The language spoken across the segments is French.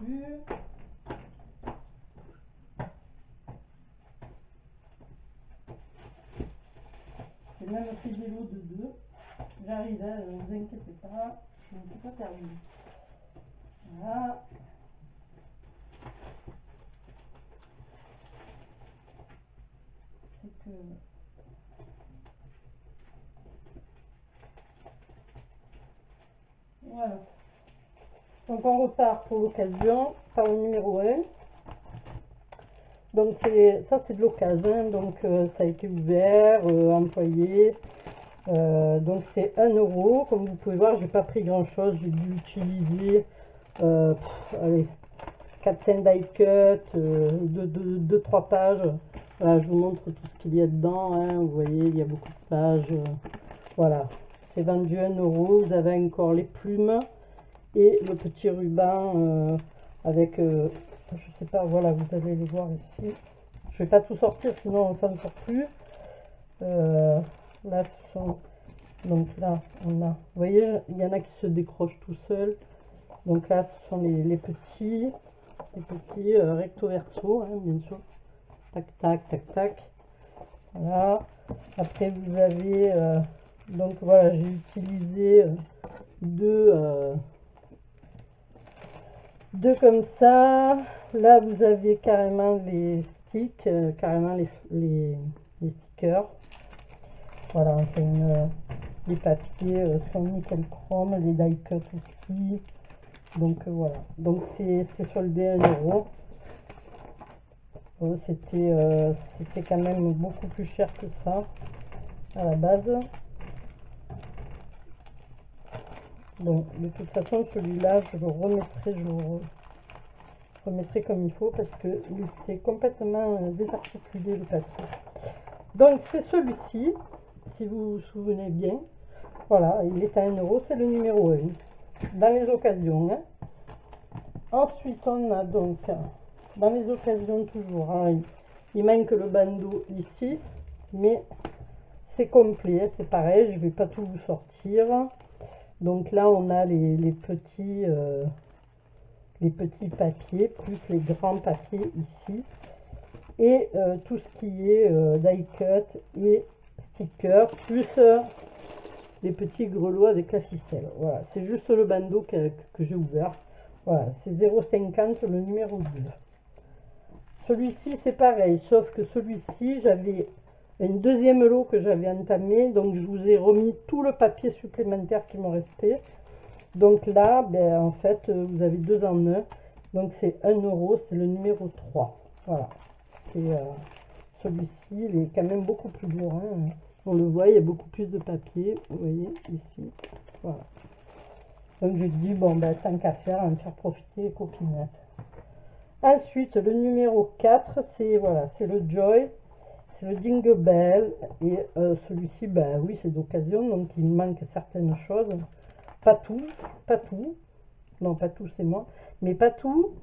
plus. J'ai même fait des lots de 2. J'arrive, hein, ne vous inquiétez pas, je ne suis pas perdue. Voilà. C'est que... Voilà. Donc on repart pour l'occasion par le numéro 1. Donc ça c'est de l'occasion, donc ça a été ouvert, employé. Donc c'est 1 euro. Comme vous pouvez voir, j'ai pas pris grand chose, j'ai dû utiliser allez, 4-5 die cut, 2-3 pages. Voilà, je vous montre tout ce qu'il y a dedans, hein. Vous voyez, il y a beaucoup de pages. Voilà, c'est vendu 1 euro. Vous avez encore les plumes et le petit ruban avec, je sais pas, voilà, vous allez les voir ici. Je vais pas tout sortir, sinon on s'en sort plus. Là, ce sont... Donc là, on a, vous voyez, il y en a qui se décrochent tout seuls. Donc là, ce sont les petits recto verso, hein, bien sûr. Tac, tac, tac, tac. Voilà. Après, vous avez, donc voilà, j'ai utilisé deux comme ça. Là, vous avez carrément les sticks, carrément les stickers. Voilà, enfin, les papiers sont nickel chrome, les die cut aussi. Donc voilà, donc c'est soldé à 1 euro. C'était quand même beaucoup plus cher que ça à la base. Donc de toute façon, celui-là, je le remettrai comme il faut parce que c'est complètement désarticulé le papier. Donc c'est celui-ci, si vous vous souvenez bien. Voilà, il est à 1 euro, c'est le numéro 1 dans les occasions. Hein. Ensuite, on a donc dans les occasions toujours, hein, il manque le bandeau ici, mais c'est complet, c'est pareil, je ne vais pas tout vous sortir. Donc là, on a les petits papiers, plus les grands papiers ici. Et tout ce qui est die cut et sticker, plus les petits grelots avec la ficelle. Voilà, c'est juste le bandeau que j'ai ouvert. Voilà, c'est 0,50 le numéro 2. Celui-ci, c'est pareil, sauf que celui-ci, j'avais une deuxième lot que j'avais entamé, donc je vous ai remis tout le papier supplémentaire qui me restait. Donc là, ben, en fait, vous avez 2 en 1. Donc c'est 1 euro, c'est le numéro 3. Voilà. C'est celui-ci, il est quand même beaucoup plus lourd. Hein. On le voit, il y a beaucoup plus de papier. Vous voyez, ici. Voilà. Donc je dis, bon, ben, tant qu'à faire, on va me faire profiter les copinettes. Ensuite, le numéro 4, c'est voilà, c'est le Joy. C'est le Jingle Bell. Et celui-ci, ben oui, c'est d'occasion. Donc il manque certaines choses. Pas tout, pas tout. Non, pas tout, c'est moi. Mais pas tout.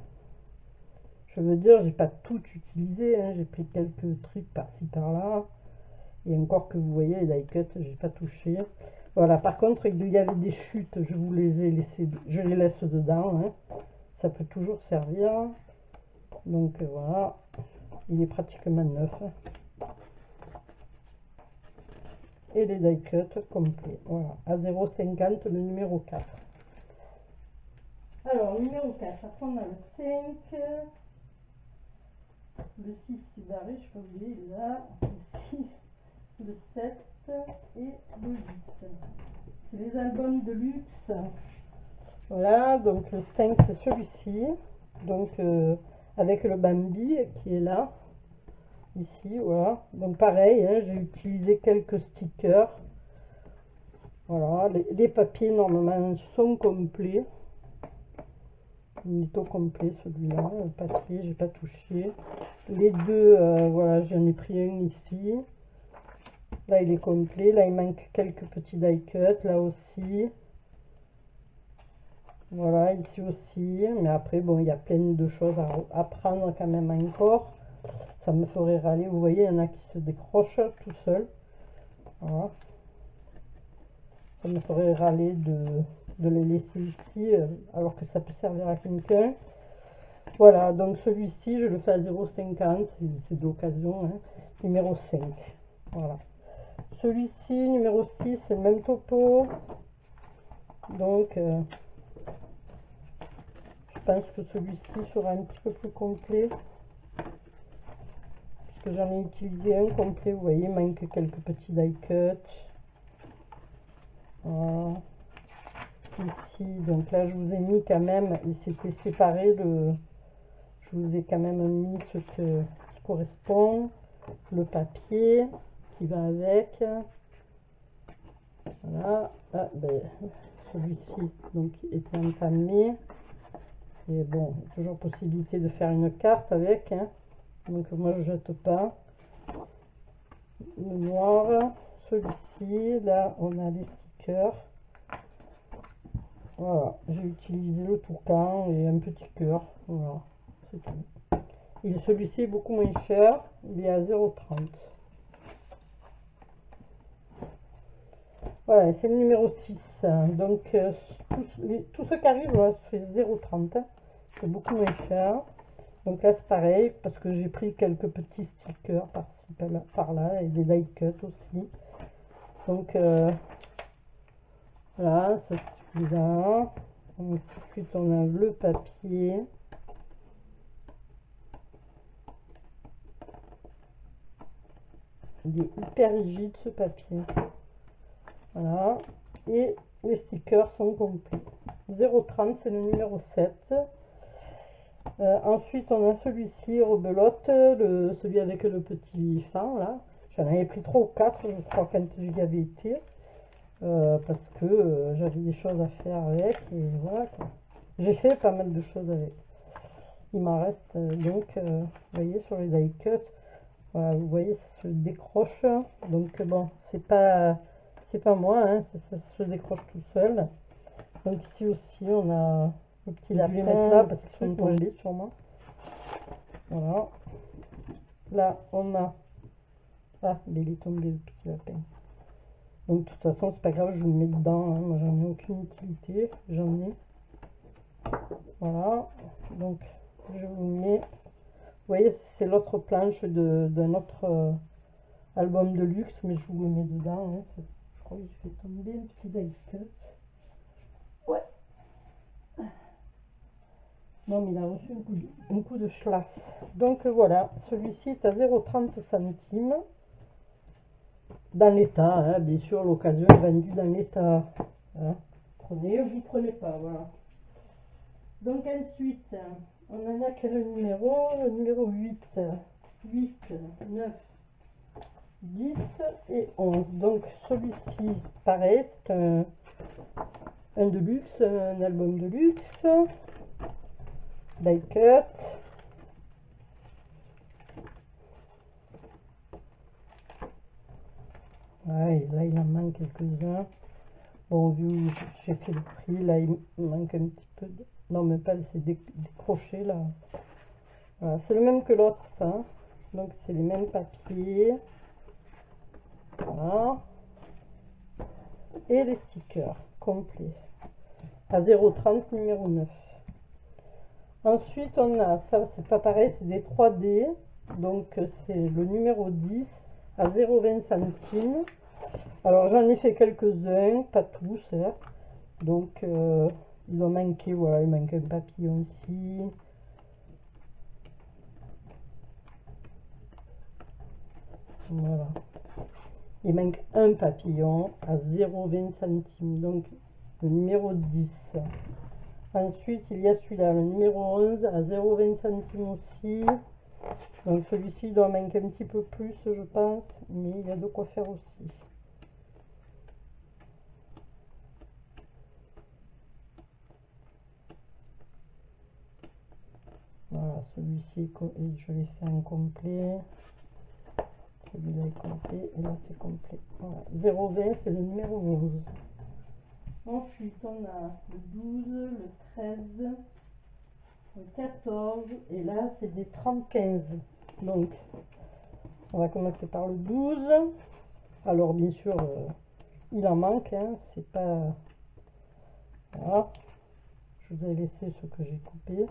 Je veux dire, j'ai pas tout utilisé. Hein. J'ai pris quelques trucs par-ci, par-là. Et encore que vous voyez, les die cut, j'ai pas touché. Voilà, par contre, il y avait des chutes. Je vous les ai laissées, je les laisse dedans. Hein. Ça peut toujours servir. Donc voilà. Il est pratiquement neuf. Et les die cut complets. Voilà, à 0,50 le numéro 4. Alors, numéro 4, après on a le 5, le 6 c'est barré, je peux oublier là, le 6, le 7 et le 8. C'est les albums de luxe. Voilà, donc le 5 c'est celui-ci, donc avec le Bambi qui est là, ici, voilà. Donc pareil, hein, j'ai utilisé quelques stickers. Voilà, les papiers normalement sont complets. Il est au complet celui-là, le papier, j'ai pas touché. Les deux, voilà, j'en ai pris un ici. Là, il est complet. Là, il manque quelques petits die cut. Là aussi. Voilà, ici aussi. Mais après, bon, il y a plein de choses à prendre quand même encore. Ça me ferait râler. Vous voyez, il y en a qui se décrochent tout seul. Voilà. Ça me ferait râler de les laisser ici, alors que ça peut servir à quelqu'un. Voilà, donc celui-ci, je le fais à 0,50, c'est d'occasion, hein, numéro 5. Voilà. Celui-ci, numéro 6, c'est le même topo. Donc, je pense que celui-ci sera un petit peu plus complet. Parce que j'en ai utilisé un complet, vous voyez, il manque quelques petits die cuts. Voilà. Ici, donc là, je vous ai mis quand même, il s'était séparé, je vous ai quand même mis ce qui correspond. Le papier qui va avec. Voilà. Ah, ben, celui-ci donc était entamé. Et bon, il y a toujours possibilité de faire une carte avec. Hein. Donc moi je jette pas. Le noir. Celui-ci, là on a les stickers. Voilà, j'ai utilisé le toucan et un petit cœur. Voilà, c'est tout. Et celui-ci est beaucoup moins cher. Il est à 0,30. Voilà, c'est le numéro 6. Donc, tout ce qui arrive, là, c'est 0,30. C'est beaucoup moins cher. Donc là, c'est pareil, parce que j'ai pris quelques petits stickers par-ci, par-là, et des die cuts aussi. Donc, voilà, ça c'est celui-là. Donc, ensuite, on a le papier. Il est hyper rigide, ce papier. Voilà. Et les stickers sont complets. 0,30, c'est le numéro 7. Ensuite, on a celui-ci, rebelote, celui avec le petit fin, là. J'en avais pris 3 ou 4, je crois, quand j'y avais été. Parce que j'avais des choses à faire avec, et voilà, quoi. J'ai fait pas mal de choses avec. Il m'en reste, donc, vous voyez, sur les die cuts, voilà, vous voyez, ça se décroche. Donc, bon, c'est pas moi, hein, ça se décroche tout seul. Donc, ici aussi, on a le petit lapin, là, parce qu'ils sont tombés, sûrement. Voilà. Là, on a... Ah, il est tombé, le petit lapin. Donc, de toute façon, c'est pas grave, je vous le mets dedans. Hein. Moi, j'en ai aucune utilité. J'en ai. Voilà. Donc, je vous mets... Vous voyez, c'est l'autre planche d'un autre album de luxe, mais je vous le mets dedans. Hein. Je crois que je vais tomber un petit die cut. Ouais. Non, mais il a reçu un coup de schlass. Donc, voilà. Celui-ci est à 0,30 centimes. Dans l'état, hein, bien sûr, l'occasion est vendue dans l'état. Hein. Prenez ou vous prenez pas, voilà. Donc ensuite, on en a quel numéro? Le numéro 8, 8, 9, 10 et 11. Donc celui-ci, pareil, c'est un de luxe, un album de luxe. Die cut. Ouais, là, il en manque quelques-uns. Bon, vu que j'ai fait le prix, là, il manque un petit peu de... Non, mais pas, c'est décroché, là. Voilà, c'est le même que l'autre, ça. Hein. Donc, c'est les mêmes papiers. Voilà. Et les stickers complets. À 0,30, numéro 9. Ensuite, on a, ça, c'est pas pareil, c'est des 3D. Donc, c'est le numéro 10 à 0,20 centimes. Alors, j'en ai fait quelques-uns, pas tous. Hein. Donc, il en manquait, voilà, il manque un papillon ici. Voilà. Il manque un papillon à 0,20 centimes, donc le numéro 10. Ensuite, il y a celui-là, le numéro 11 à 0,20 centimes aussi. Donc celui-ci doit manquer un petit peu plus, je pense, mais il y a de quoi faire aussi. Voilà, celui-ci, je l'ai fait en complet. Celui-là est complet, et là c'est complet. Voilà. 0,20, c'est le numéro 11. Ensuite, on a le 12, le 13, le 14, et là c'est des 30-15. Donc, on va commencer par le 12. Alors, bien sûr, il en manque, hein, c'est pas... Voilà. Je vous ai laissé ce que j'ai coupé.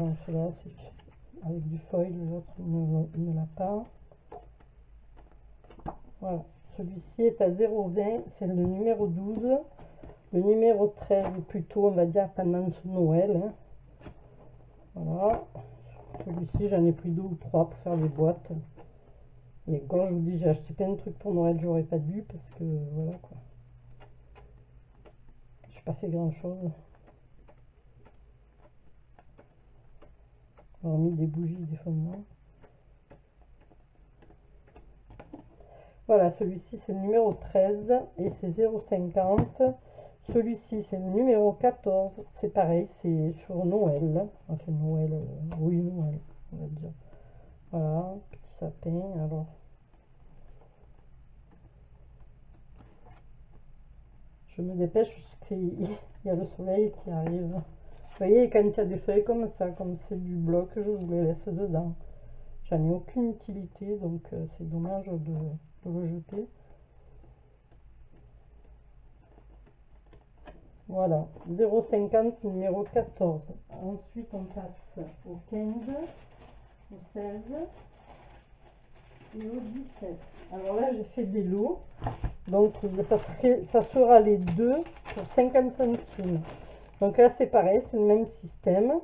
exemple, là, c'est avec du foil, l'autre ne l'a pas. Voilà, celui-ci est à 0,20, c'est le numéro 12. Le numéro 13 est plutôt, on va dire, pendant ce Noël. Hein. Voilà. Celui-ci, j'en ai pris 2 ou 3 pour faire des boîtes. Et quand je vous dis, j'ai acheté plein de trucs pour Noël, j'aurais pas dû parce que, voilà quoi. J'ai pas fait grand-chose. On a mis des bougies, des fondements. Voilà, celui-ci, c'est le numéro 13 et c'est 0,50. Celui-ci, c'est le numéro 14. C'est pareil, c'est sur Noël. Enfin, Noël, oui, Noël, on va dire. Voilà, petit sapin. Alors, je me dépêche parce qu'il y a le soleil qui arrive. Vous voyez, quand il y a des feuilles comme ça, comme c'est du bloc, je vous les laisse dedans. J'en ai aucune utilité, donc c'est dommage de le jeter. Voilà, 0,50 numéro 14. Ensuite, on passe au 15, au 16 et au 17. Alors là, j'ai fait des lots. Donc, ça sera les deux pour 50 centimes. Donc là, c'est pareil, c'est le même système.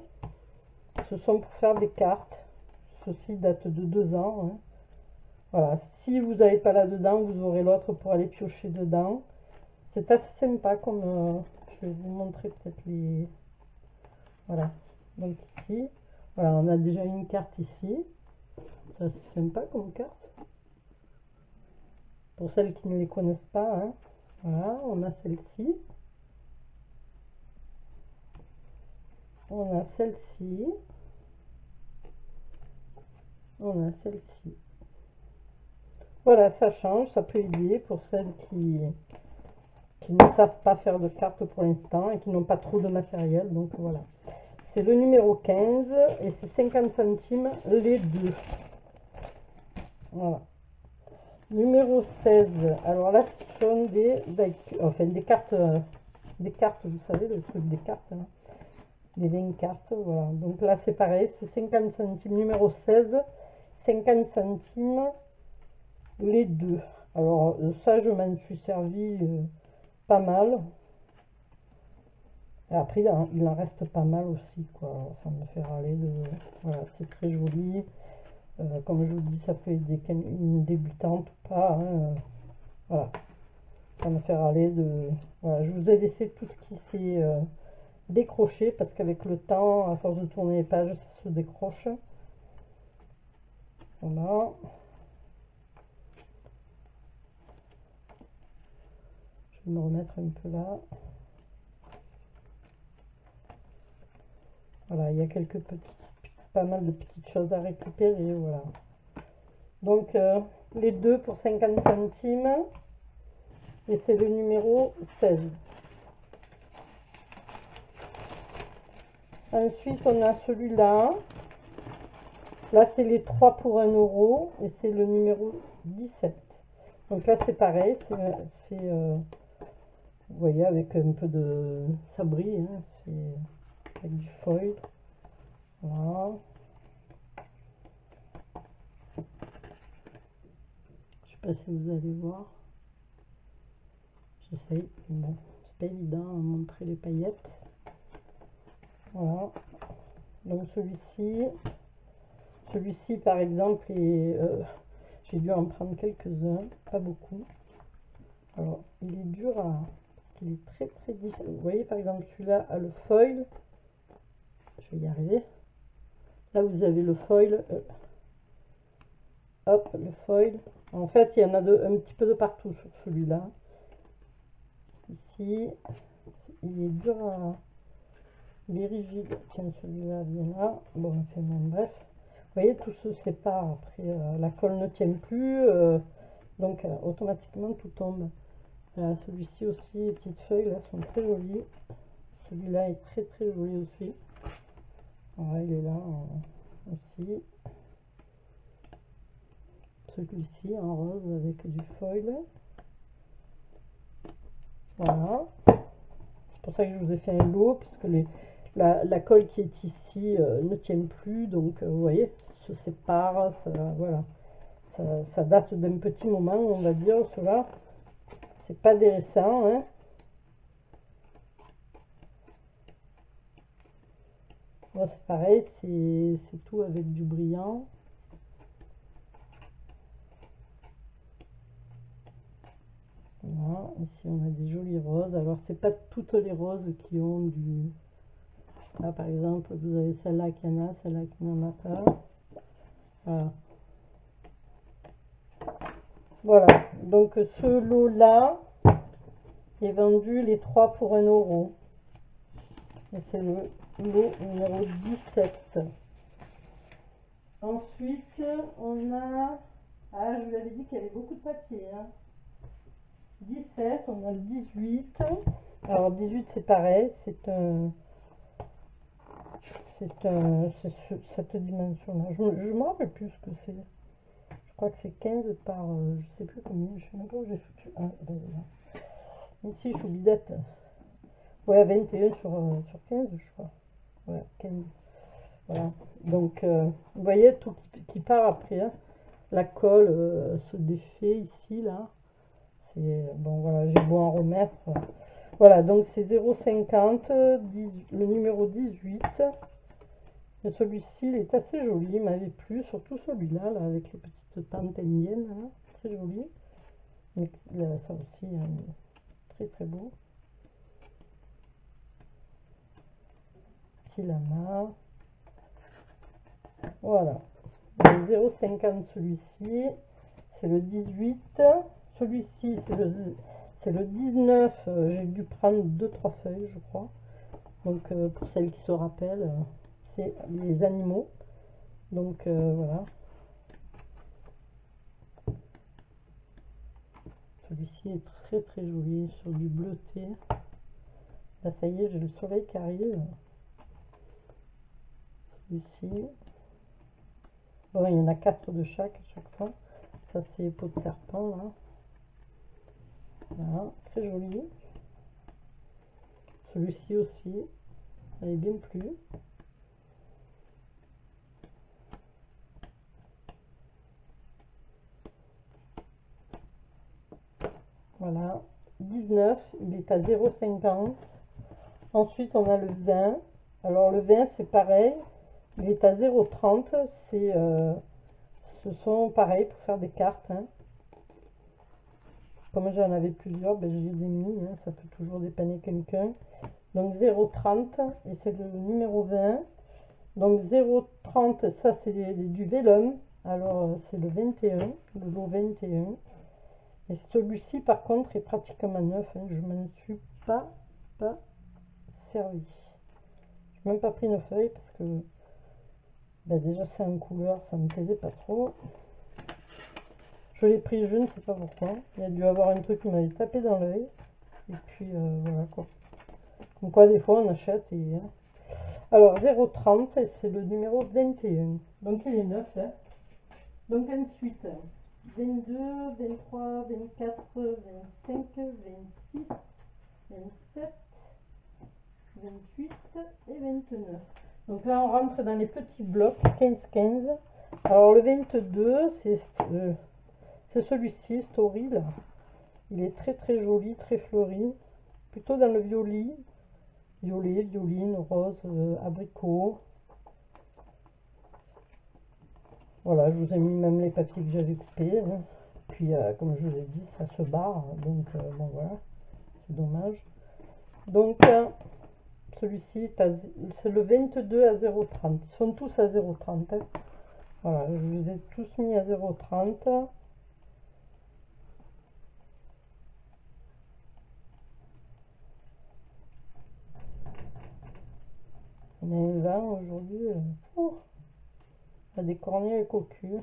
Ce sont pour faire des cartes. Ceci date de 2 ans. Hein. Voilà, si vous n'avez pas là-dedans, vous aurez l'autre pour aller piocher dedans. C'est assez sympa comme... je vais vous montrer peut-être les... Voilà, donc ici, voilà, on a déjà une carte ici. C'est assez sympa comme carte. Pour celles qui ne les connaissent pas, hein. Voilà, on a celle-ci. On a celle-ci. On a celle-ci. Voilà, ça change, ça peut aider pour celles qui ne savent pas faire de cartes pour l'instant et qui n'ont pas trop de matériel. Donc voilà. C'est le numéro 15 et c'est 50 centimes les deux. Voilà. Numéro 16. Alors là, ce sont des cartes, vous savez, le truc des cartes. Hein. Des 20 cartes, voilà. Donc là, c'est pareil, c'est 50 centimes. Numéro 16, 50 centimes les deux. Alors ça, je m'en suis servi pas mal. Et après, il en reste pas mal aussi, quoi. Ça me fait râler de... Voilà, c'est très joli. Comme je vous dis, ça peut aider une débutante ou pas. Hein. Voilà. Ça me fait râler de... Voilà, je vous ai laissé tout ce qui s'est décroché parce qu'avec le temps, à force de tourner les pages, ça se décroche. Voilà. Je vais me remettre un peu là. Voilà, il y a pas mal de petites choses à récupérer, voilà. Donc, les deux pour 50 centimes. Et c'est le numéro 16. Ensuite, on a celui-là. Là, c'est les 3 pour 1 euro. Et c'est le numéro 17. Donc là, c'est pareil. Vous voyez, avec un peu de sabri. Hein, c'est avec du foil. Voilà. Je sais pas si vous allez voir. J'essaye. Bon, c'est pas évident à montrer les paillettes. Voilà. Donc celui-ci par exemple, j'ai dû en prendre quelques-uns, pas beaucoup. Alors, il est dur à... Il est très très différent. Vous voyez par exemple celui-là a le foil. Je vais y arriver. Là vous avez le foil. Hop, le foil. En fait, il y en a un petit peu de partout sur celui-là. Ici, il est dur à... Il est rigide. Tiens, celui-là vient là. Bon, enfin, même, bref. Vous voyez, tout se sépare. Après, la colle ne tient plus. Donc, automatiquement, tout tombe. Celui-ci aussi, les petites feuilles, là, sont très jolies. Celui-là est très, très joli aussi. Voilà, il est là aussi. Celui-ci, en rose, avec du foil. Voilà. C'est pour ça que je vous ai fait un lot, puisque la colle qui est ici ne tient plus, donc vous voyez, se sépare, ça, voilà. Ça date d'un petit moment, on va dire, cela. C'est pas des récents, hein. Bon, c'est pareil, c'est tout avec du brillant. Voilà, ici on a des jolies roses. Alors c'est pas toutes les roses qui ont du... Là par exemple, vous avez celle-là qui en a, celle-là qui n'en a pas. Voilà. Voilà, donc ce lot-là est vendu les 3 pour 1 €. Et c'est le lot numéro 17. Ensuite, on a... Ah, je vous avais dit qu'il y avait beaucoup de papier, hein. 17, on a le 18. Alors 18 c'est pareil, c'est cette dimension-là. Je me rappelle plus ce que c'est. Je crois que c'est 15 par, je sais plus combien, je sais même pas où j'ai foutu. Ah, ben, ici, je suis bidette. Ouais, 21 sur 15, je crois. Ouais, 15. Voilà. Donc, vous voyez, tout qui part après. Hein. La colle se défait ici, là. Bon, voilà, j'ai beau en remettre. Voilà, donc c'est 0,50, le numéro 18. Et celui-ci, il est assez joli, il m'avait plu, surtout celui-là, là, avec les petites tentes indiennes, là, très joli. Mais ça aussi, très très beau. Petit lama. Voilà. 0,50 celui-ci, c'est le 18. Celui-ci, c'est le 19. J'ai dû prendre 2-3 feuilles, je crois. Donc, pour celles qui se rappellent, c'est les animaux. Donc, voilà. Celui-ci est très très joli, sur du bleuté. Là, ça y est, j'ai le soleil qui arrive. Ici. Bon, il y en a 4 de chaque à chaque fois. Ça, c'est peau de serpent, là. Voilà, très joli. Celui-ci aussi, elle est bien plu. Voilà, 19, il est à 0,50. Ensuite, on a le 20. Alors, le 20, c'est pareil. Il est à 0,30. Ce sont pareil pour faire des cartes. Hein. Comme j'en avais plusieurs, ben, je les ai mis. Hein, ça peut toujours dépanner quelqu'un. Donc 0,30 et c'est le numéro 20. Donc 0,30, ça c'est du vélum. Alors c'est le 21, le lot 21. Et celui-ci par contre est pratiquement neuf. Hein, je m'en suis pas servi. Je n'ai même pas pris une feuille parce que ben, déjà c'est en couleur, ça me plaisait pas trop. Je l'ai pris, je ne sais pas pourquoi. Il y a dû avoir un truc qui m'avait tapé dans l'œil. Et puis voilà quoi. Comme quoi des fois on achète et... Hein. Alors 0,30 et c'est le numéro 21. Donc il est neuf. Hein. Donc ensuite 22, 23, 24, 25, 26, 27, 28 et 29. Donc là on rentre dans les petits blocs 15-15. Alors le 22 c'est celui-ci, Story là. Il est très très joli, très fleuri. Plutôt dans le violet, violine, rose, abricot. Voilà, je vous ai mis même les papiers que j'avais coupés. Hein. Puis, comme je vous ai dit, ça se barre. Donc, bon, voilà. C'est dommage. Donc, celui-ci, c'est le 22 à 0,30. Ils sont tous à 0,30. Hein. Voilà, je vous ai tous mis à 0,30. On a un 20 aujourd'hui. On a des cornets et cocus.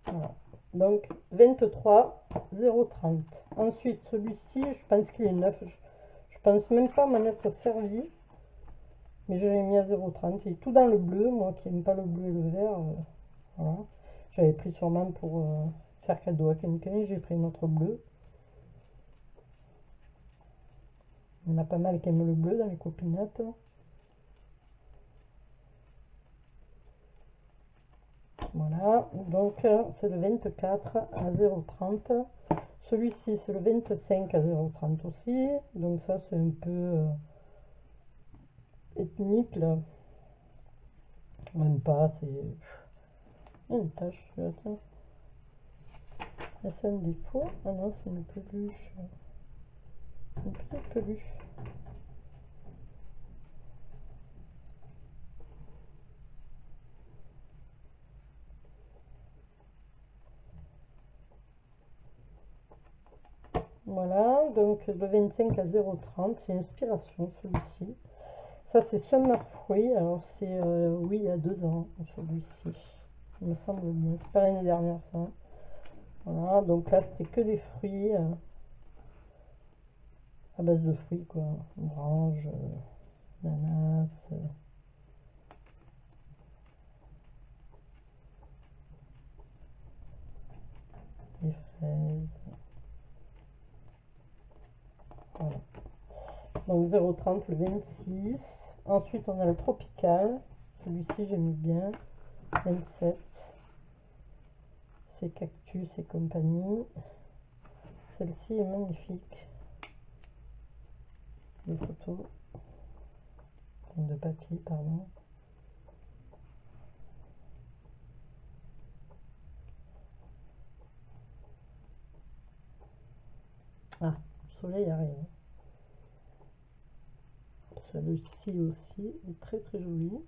Voilà. Donc 23 0,30. Ensuite celui-ci, je pense qu'il est neuf. Je pense même pas m'en être servi. Mais je l'ai mis à 0,30. Il est tout dans le bleu. Moi qui n'aime pas le bleu et le vert. Voilà. J'avais pris sûrement pour faire cadeau à quelqu'un. J'ai pris notre bleu. Il y en a pas mal qui aiment le bleu dans les copinettes. Voilà, donc c'est le 24 à 0,30. Celui-ci, c'est le 25 à 0,30 aussi. Donc ça, c'est un peu ethnique, là. Même pas, c'est... Il y a une tache, là, tiens. Est-ce un défaut? Ah non, c'est une peluche. Une petite peluche. Voilà, donc le 25 à 0,30, c'est Inspiration, celui-ci. Ça, c'est Summer Fruit. Alors, c'est, oui, il y a 2 ans, celui-ci. Il me semble bien. C'est pas l'année dernière, ça. Voilà, donc là, c'était que des fruits. À base de fruits, quoi. Orange, ananas, des fraises. Voilà. Donc 0,30 le 26. Ensuite, on a le tropical. Celui-ci, j'aime bien. 27. C'est cactus et compagnie. Celle-ci est magnifique. Des photos. De papier, pardon. Ah, le soleil arrive. Celui-ci aussi est très très joli.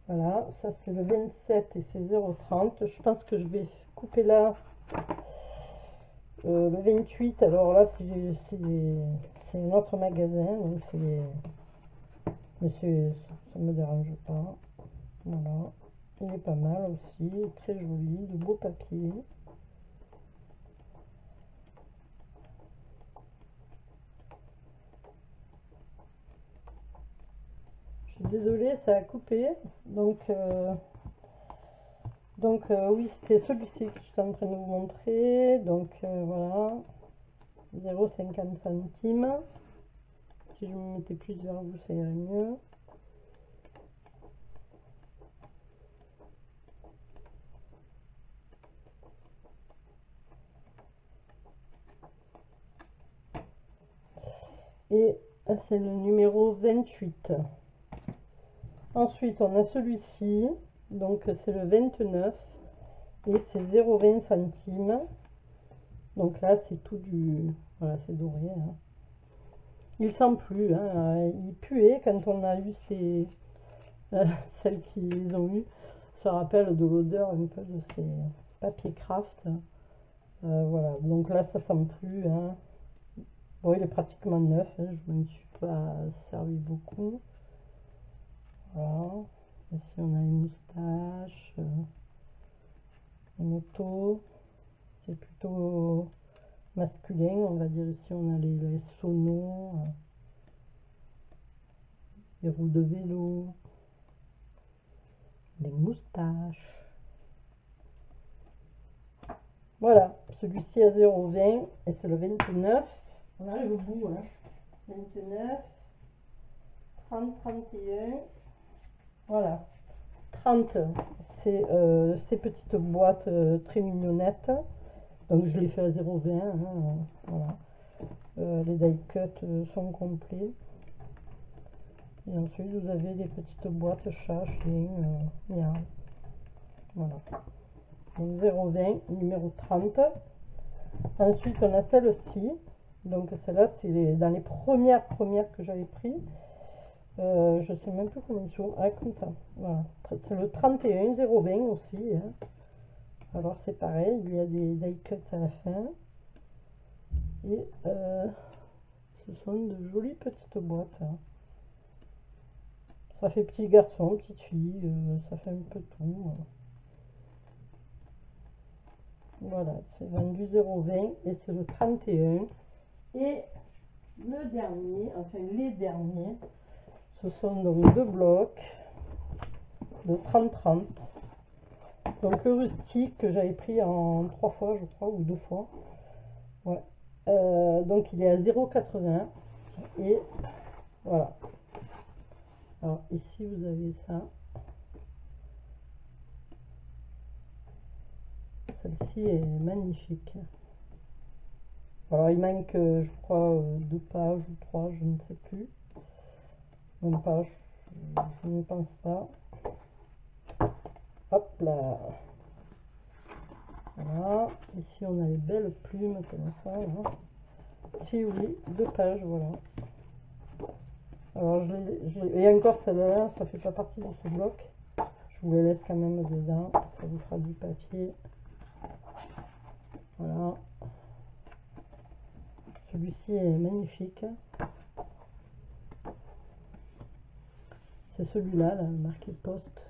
Voilà, ça c'est le 27 et c'est 0,30. Je pense que je vais couper là le 28. Alors là, c'est un autre magasin, donc c'est... Mais ça me dérange pas. Voilà, il est pas mal aussi, très joli, de beaux papiers. Je suis désolée, ça a coupé. Donc oui, c'était celui-ci que j'étais en train de vous montrer. Donc voilà, 0,50 centimes. Si je me mettais plus vers vous, ça irait mieux. Et c'est le numéro 28. Ensuite, on a celui-ci. Donc c'est le 29. Et c'est 0,20 centimes. Donc là, c'est tout du... Voilà, c'est doré. Hein. Il sent plus. Hein. Il puait quand on a eu celles qui les ont eu. Ça rappelle de l'odeur un peu de ces papiers craft. Voilà, donc là, ça sent plus. Hein. Bon, il est pratiquement neuf. Hein. Je ne me suis pas servi beaucoup. Voilà. Ici, on a une moustache. Une auto. C'est plutôt masculin, on va dire. Ici, on a les sonos. Les roues de vélo. Les moustaches. Voilà, celui-ci à 0,20 et c'est le 29. On arrive au bout, hein. 29, 30, 31. Voilà, 30, c'est ces petites boîtes très mignonnettes. Donc je les fais à 0,20. Hein, voilà. Les die cuts sont complets. Et ensuite vous avez des petites boîtes chat, chien, miam. Voilà. Donc 0,20, numéro 30. Ensuite on a celle-ci. Donc celle-là, c'est dans les premières que j'avais pris. Je sais même plus comment ils sont. Ah, comme ça. Voilà. C'est le 31 020 aussi. Hein. Alors c'est pareil, il y a des die cuts à la fin. Et ce sont de jolies petites boîtes. Hein. Ça fait petit garçon, petite fille, ça fait un peu tout. Hein. Voilà, c'est vendu 0,20 et c'est le 31. Et le dernier, enfin les derniers, ce sont donc deux blocs de 30-30. Donc le rustique que j'avais pris en 3 fois, je crois, ou 2 fois. Ouais. Donc il est à 0,80 et voilà. Alors ici vous avez ça. Celle-ci est magnifique. Alors il manque, je crois, 2 pages ou 3, je ne sais plus. Même pas, je ne pense pas. Hop là. Voilà. Ici on a les belles plumes comme ça. Hein. Ici oui, 2 pages, voilà. Alors et encore celle-là, ça fait pas partie de ce bloc. Je vous les laisse quand même dedans, ça vous fera du papier. Voilà. Celui-ci est magnifique. C'est celui-là, là, marqué poste.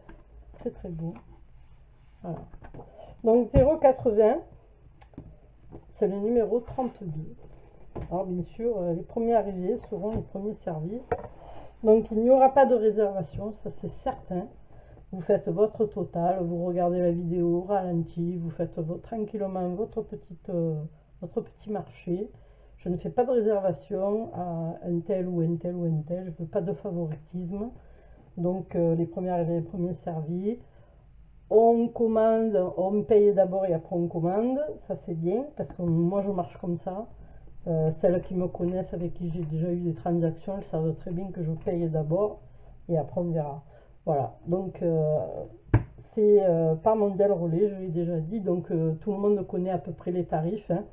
Très très beau. Voilà. Donc 0,80, c'est le numéro 32. Alors bien sûr, les premiers arrivés seront les premiers servis. Donc il n'y aura pas de réservation, ça c'est certain. Vous faites votre total, vous regardez la vidéo au ralenti, vous faites tranquillement votre petit marché. Je ne fais pas de réservation à un tel ou un tel ou un tel, je ne veux pas de favoritisme. Donc les premiers arrivés, les premiers servis. On commande, on paye d'abord et après on commande, ça c'est bien, parce que moi je marche comme ça. Celles qui me connaissent, avec qui j'ai déjà eu des transactions, elles savent très bien que je paye d'abord et après on verra. Voilà, donc c'est par Mondial Relais, je l'ai déjà dit, donc tout le monde connaît à peu près les tarifs. Hein.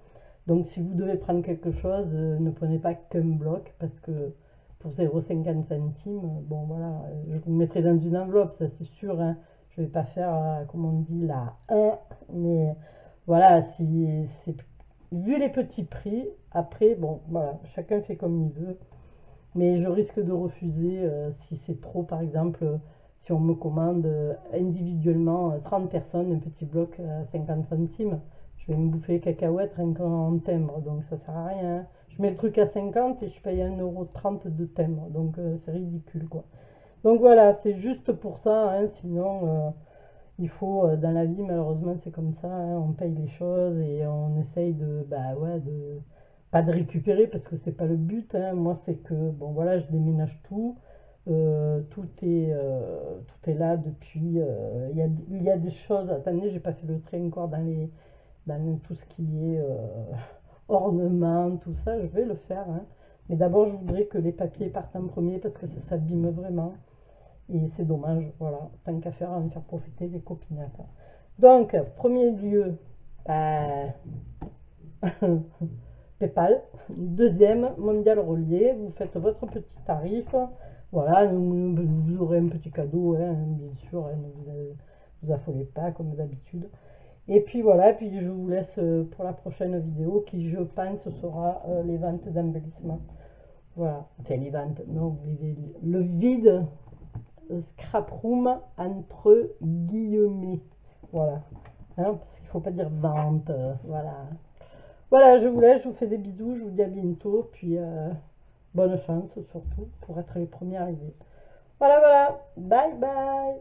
Donc si vous devez prendre quelque chose, ne prenez pas qu'un bloc, parce que pour 0,50 centimes, bon voilà, je vous mettrai dans une enveloppe, ça c'est sûr. Hein. Je vais pas faire, comme on dit, la 1, mais voilà, si c'est vu les petits prix, après, bon, voilà, chacun fait comme il veut. Mais je risque de refuser si c'est trop, par exemple, si on me commande individuellement 30 personnes, un petit bloc à 50 centimes. Je vais me bouffer les cacahuètes rien qu'en timbre, donc ça sert à rien. Hein. Je mets le truc à 50 et je paye 1,30 € de timbre, donc c'est ridicule, quoi. Donc voilà, c'est juste pour ça, hein, sinon il faut, dans la vie malheureusement c'est comme ça, hein, on paye les choses et on essaye de, bah ouais, pas de récupérer parce que c'est pas le but, hein. Moi c'est que, bon voilà, je déménage tout, tout est là depuis, il y a des choses, attendez, j'ai pas fait le trait encore dans tout ce qui est ornement, tout ça, je vais le faire, hein. Mais d'abord je voudrais que les papiers partent en premier parce que ça s'abîme vraiment. Et c'est dommage, voilà, tant qu'à faire, en faire profiter les copinettes. Donc, premier lieu, PayPal. Deuxième, Mondial Relais. Vous faites votre petit tarif. Voilà, vous aurez un petit cadeau, hein, bien sûr, hein, ne vous affolez pas comme d'habitude. Et puis voilà, puis je vous laisse pour la prochaine vidéo qui, je pense, sera les ventes d'embellissement. Voilà, enfin les ventes, non, le vide. Scrap room entre guillemets, voilà, hein, parce qu'il ne faut pas dire vente, voilà. Voilà, je vous laisse, je vous fais des bisous, je vous dis à bientôt, puis bonne chance surtout pour être les premiers arrivés. Voilà, voilà, bye bye.